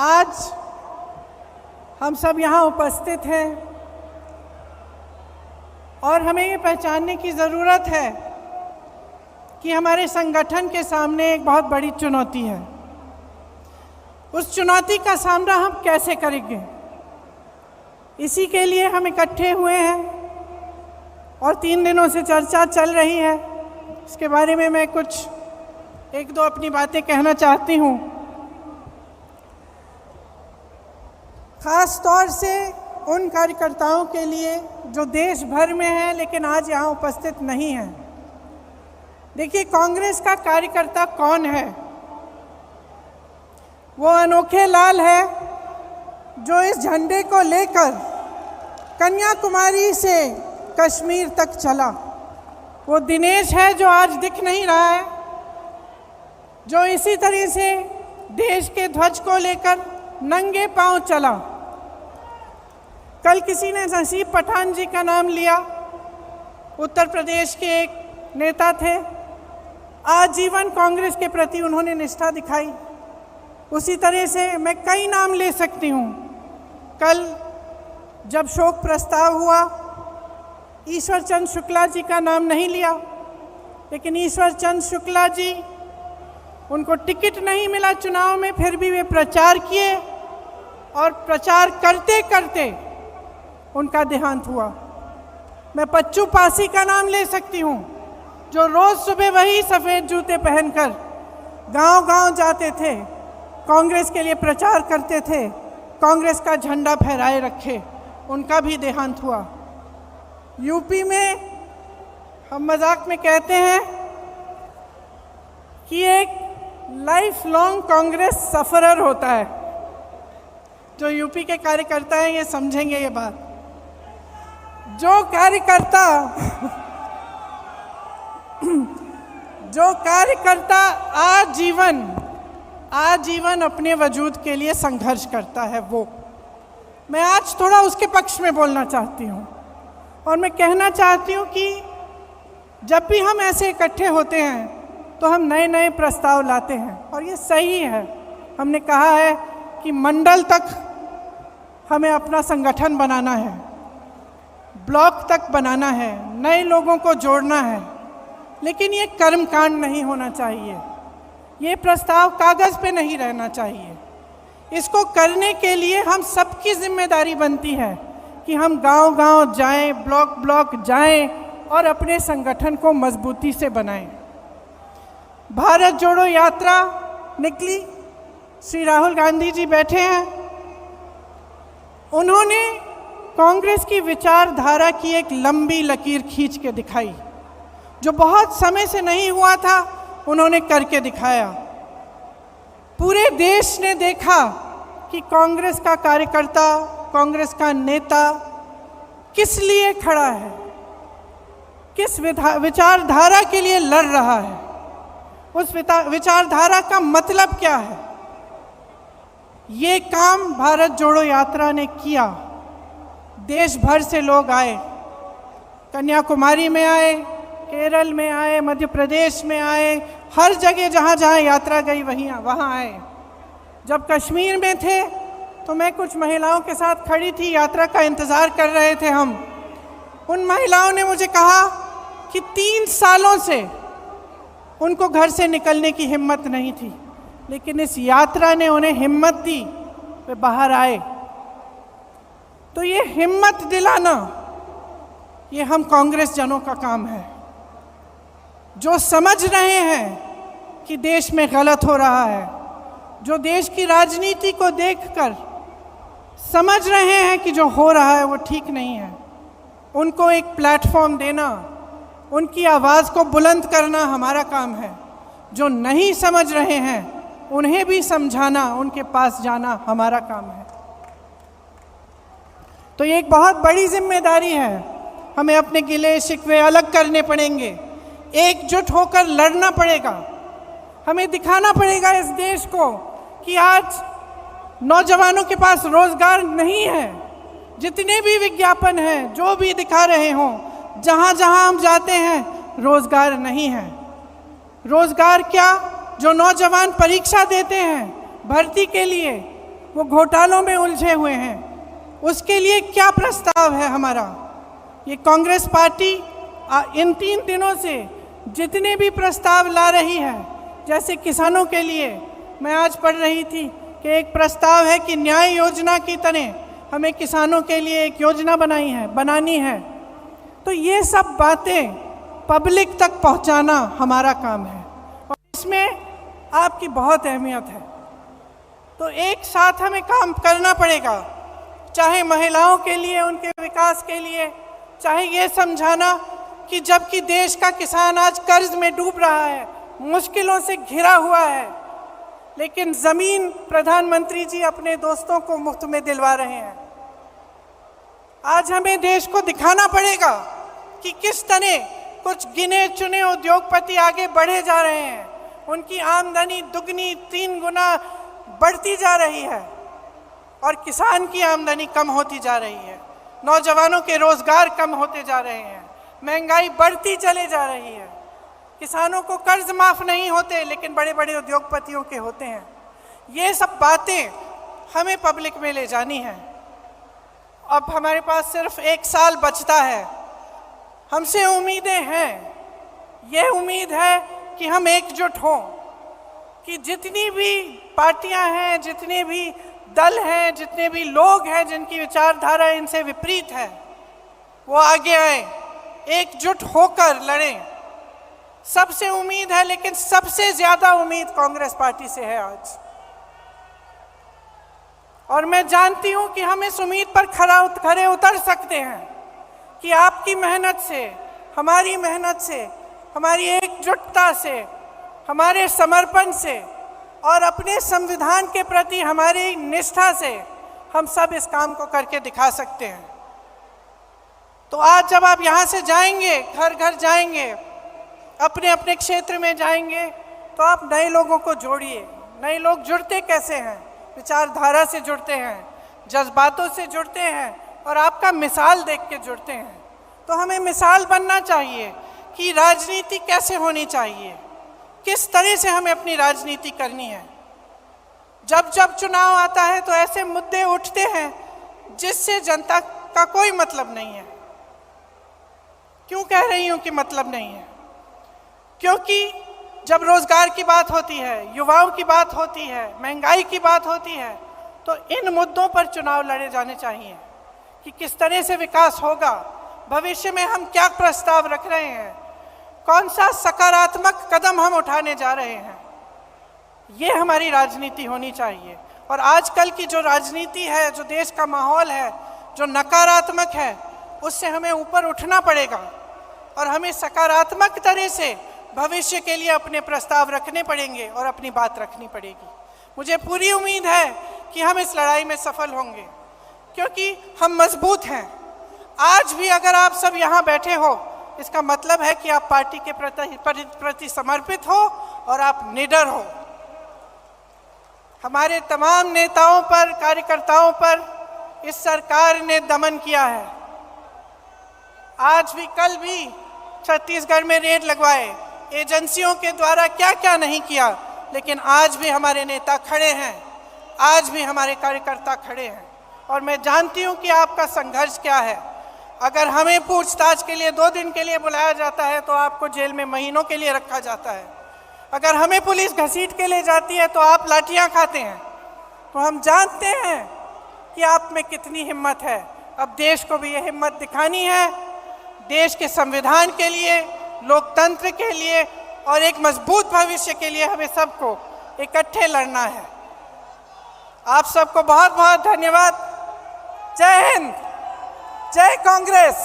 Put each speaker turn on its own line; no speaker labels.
आज हम सब यहाँ उपस्थित हैं और हमें ये पहचानने की ज़रूरत है कि हमारे संगठन के सामने एक बहुत बड़ी चुनौती है। उस चुनौती का सामना हम कैसे करेंगे, इसी के लिए हम इकट्ठे हुए हैं और 3 दिनों से चर्चा चल रही है। इसके बारे में मैं कुछ एक दो अपनी बातें कहना चाहती हूँ। ख़ास तौर से उन कार्यकर्ताओं के लिए जो देश भर में हैं लेकिन आज यहाँ उपस्थित नहीं हैं। देखिए, कांग्रेस का कार्यकर्ता कौन है? वो अनोखे लाल है जो इस झंडे को लेकर कन्याकुमारी से कश्मीर तक चला। वो दिनेश है जो आज दिख नहीं रहा है, जो इसी तरह से देश के ध्वज को लेकर नंगे पांव चला। कल किसी ने नसीब पठान जी का नाम लिया, उत्तर प्रदेश के एक नेता थे। आजीवन कांग्रेस के प्रति उन्होंने निष्ठा दिखाई। उसी तरह से मैं कई नाम ले सकती हूँ। कल जब शोक प्रस्ताव हुआ, ईश्वर चंद शुक्ला जी का नाम नहीं लिया, लेकिन ईश्वर चंद शुक्ला जी, उनको टिकट नहीं मिला चुनाव में, फिर भी वे प्रचार किए और प्रचार करते करते उनका देहांत हुआ। मैं पच्चू पासी का नाम ले सकती हूँ, जो रोज़ सुबह वही सफ़ेद जूते पहनकर गांव-गांव जाते थे, कांग्रेस के लिए प्रचार करते थे, कांग्रेस का झंडा फहराए रखे। उनका भी देहांत हुआ। यूपी में हम मजाक में कहते हैं कि एक लाइफ लॉन्ग कांग्रेस सफरर होता है। जो यूपी के कार्यकर्ता हैं ये समझेंगे ये बात। जो कार्यकर्ता आजीवन अपने वजूद के लिए संघर्ष करता है, वो मैं आज थोड़ा उसके पक्ष में बोलना चाहती हूँ। और मैं कहना चाहती हूँ कि जब भी हम ऐसे इकट्ठे होते हैं तो हम नए नए प्रस्ताव लाते हैं और ये सही है। हमने कहा है कि मंडल तक हमें अपना संगठन बनाना है, ब्लॉक तक बनाना है, नए लोगों को जोड़ना है, लेकिन ये कर्मकांड नहीं होना चाहिए। ये प्रस्ताव कागज़ पे नहीं रहना चाहिए। इसको करने के लिए हम सबकी जिम्मेदारी बनती है कि हम गांव-गांव जाएं, ब्लॉक ब्लॉक जाएं और अपने संगठन को मजबूती से बनाएं। भारत जोड़ो यात्रा निकली, श्री राहुल गांधी जी बैठे हैं। उन्होंने कांग्रेस की विचारधारा की एक लंबी लकीर खींच के दिखाई। जो बहुत समय से नहीं हुआ था, उन्होंने करके दिखाया। पूरे देश ने देखा कि कांग्रेस का कार्यकर्ता, कांग्रेस का नेता किस लिए खड़ा है, किस विचारधारा के लिए लड़ रहा है, उस विचारधारा का मतलब क्या है। ये काम भारत जोड़ो यात्रा ने किया। देश भर से लोग आए, कन्याकुमारी में आए, केरल में आए, मध्य प्रदेश में आए, हर जगह जहाँ जहाँ यात्रा गई वहाँ आए। जब कश्मीर में थे तो मैं कुछ महिलाओं के साथ खड़ी थी, यात्रा का इंतज़ार कर रहे थे हम। उन महिलाओं ने मुझे कहा कि 3 सालों से उनको घर से निकलने की हिम्मत नहीं थी, लेकिन इस यात्रा ने उन्हें हिम्मत दी, वे बाहर आए। तो ये हिम्मत दिलाना, ये हम कांग्रेस जनों का काम है, जो समझ रहे हैं कि देश में गलत हो रहा है, जो देश की राजनीति को देखकर समझ रहे हैं कि जो हो रहा है वो ठीक नहीं है। उनको एक प्लेटफॉर्म देना, उनकी आवाज़ को बुलंद करना हमारा काम है। जो नहीं समझ रहे हैं उन्हें भी समझाना, उनके पास जाना हमारा काम है। तो ये एक बहुत बड़ी जिम्मेदारी है। हमें अपने गिले शिकवे अलग करने पड़ेंगे, एकजुट होकर लड़ना पड़ेगा। हमें दिखाना पड़ेगा इस देश को कि आज नौजवानों के पास रोजगार नहीं है। जितने भी विज्ञापन हैं, जो भी दिखा रहे हों, जहाँ जहाँ हम जाते हैं रोजगार नहीं है। रोजगार क्या, जो नौजवान परीक्षा देते हैं भर्ती के लिए, वो घोटालों में उलझे हुए हैं। उसके लिए क्या प्रस्ताव है हमारा? ये कांग्रेस पार्टी इन 3 दिनों से जितने भी प्रस्ताव ला रही है, जैसे किसानों के लिए मैं आज पढ़ रही थी कि एक प्रस्ताव है कि न्याय योजना की तरह हमें किसानों के लिए एक योजना बनानी है। तो ये सब बातें पब्लिक तक पहुंचाना हमारा काम है और इसमें आपकी बहुत अहमियत है। तो एक साथ हमें काम करना पड़ेगा, चाहे महिलाओं के लिए, उनके विकास के लिए, चाहे ये समझाना कि जबकि देश का किसान आज कर्ज में डूब रहा है, मुश्किलों से घिरा हुआ है, लेकिन जमीन प्रधानमंत्री जी अपने दोस्तों को मुफ्त में दिलवा रहे हैं। आज हमें देश को दिखाना पड़ेगा कि किस तरह कुछ गिने चुने उद्योगपति आगे बढ़े जा रहे हैं, उनकी आमदनी दुगनी 3 गुना बढ़ती जा रही है और किसान की आमदनी कम होती जा रही है, नौजवानों के रोजगार कम होते जा रहे हैं, महंगाई बढ़ती चले जा रही है, किसानों को कर्ज माफ नहीं होते लेकिन बड़े बड़े उद्योगपतियों के होते हैं। ये सब बातें हमें पब्लिक में ले जानी है। अब हमारे पास सिर्फ 1 साल बचता है, हमसे उम्मीदें हैं। ये उम्मीद है कि हम एकजुट हों, कि जितनी भी पार्टियां हैं, जितने भी दल हैं, जितने भी लोग हैं जिनकी विचारधारा इनसे विपरीत है, वो आगे आए, एकजुट होकर लड़ें। सबसे उम्मीद है, लेकिन सबसे ज्यादा उम्मीद कांग्रेस पार्टी से है आज। और मैं जानती हूं कि हम इस उम्मीद पर खरे उतर सकते हैं कि आपकी मेहनत से, हमारी मेहनत से, हमारी एकजुटता से, हमारे समर्पण से और अपने संविधान के प्रति हमारी निष्ठा से हम सब इस काम को करके दिखा सकते हैं। तो आज जब आप यहाँ से जाएंगे, घर घर जाएंगे, अपने अपने क्षेत्र में जाएंगे, तो आप नए लोगों को जोड़िए। नए लोग जुड़ते कैसे हैं? विचारधारा से जुड़ते हैं, जज्बातों से जुड़ते हैं और आपका मिसाल देख के जुड़ते हैं। तो हमें मिसाल बनना चाहिए कि राजनीति कैसे होनी चाहिए, किस तरह से हमें अपनी राजनीति करनी है। जब जब चुनाव आता है तो ऐसे मुद्दे उठते हैं जिससे जनता का कोई मतलब नहीं है। क्यों कह रही हूं कि मतलब नहीं है? क्योंकि जब रोजगार की बात होती है, युवाओं की बात होती है, महंगाई की बात होती है, तो इन मुद्दों पर चुनाव लड़े जाने चाहिए कि किस तरह से विकास होगा, भविष्य में हम क्या प्रस्ताव रख रहे हैं, कौन सा सकारात्मक कदम हम उठाने जा रहे हैं। ये हमारी राजनीति होनी चाहिए। और आजकल की जो राजनीति है, जो देश का माहौल है, जो नकारात्मक है, उससे हमें ऊपर उठना पड़ेगा और हमें सकारात्मक तरह से भविष्य के लिए अपने प्रस्ताव रखने पड़ेंगे और अपनी बात रखनी पड़ेगी। मुझे पूरी उम्मीद है कि हम इस लड़ाई में सफल होंगे, क्योंकि हम मजबूत हैं। आज भी अगर आप सब यहाँ बैठे हो, इसका मतलब है कि आप पार्टी के प्रति समर्पित हो और आप निडर हो। हमारे तमाम नेताओं पर, कार्यकर्ताओं पर इस सरकार ने दमन किया है। आज भी, कल भी छत्तीसगढ़ में रेड लगवाए, एजेंसियों के द्वारा क्या क्या नहीं किया, लेकिन आज भी हमारे नेता खड़े हैं, आज भी हमारे कार्यकर्ता खड़े हैं। और मैं जानती हूं कि आपका संघर्ष क्या है। अगर हमें पूछताछ के लिए 2 दिन के लिए बुलाया जाता है तो आपको जेल में महीनों के लिए रखा जाता है। अगर हमें पुलिस घसीट के ले जाती है तो आप लाठियां खाते हैं। तो हम जानते हैं कि आप में कितनी हिम्मत है। अब देश को भी ये हिम्मत दिखानी है, देश के संविधान के लिए, लोकतंत्र के लिए और एक मजबूत भविष्य के लिए हमें सबको इकट्ठे लड़ना है। आप सबको बहुत बहुत धन्यवाद। जय हिंद, जय कांग्रेस।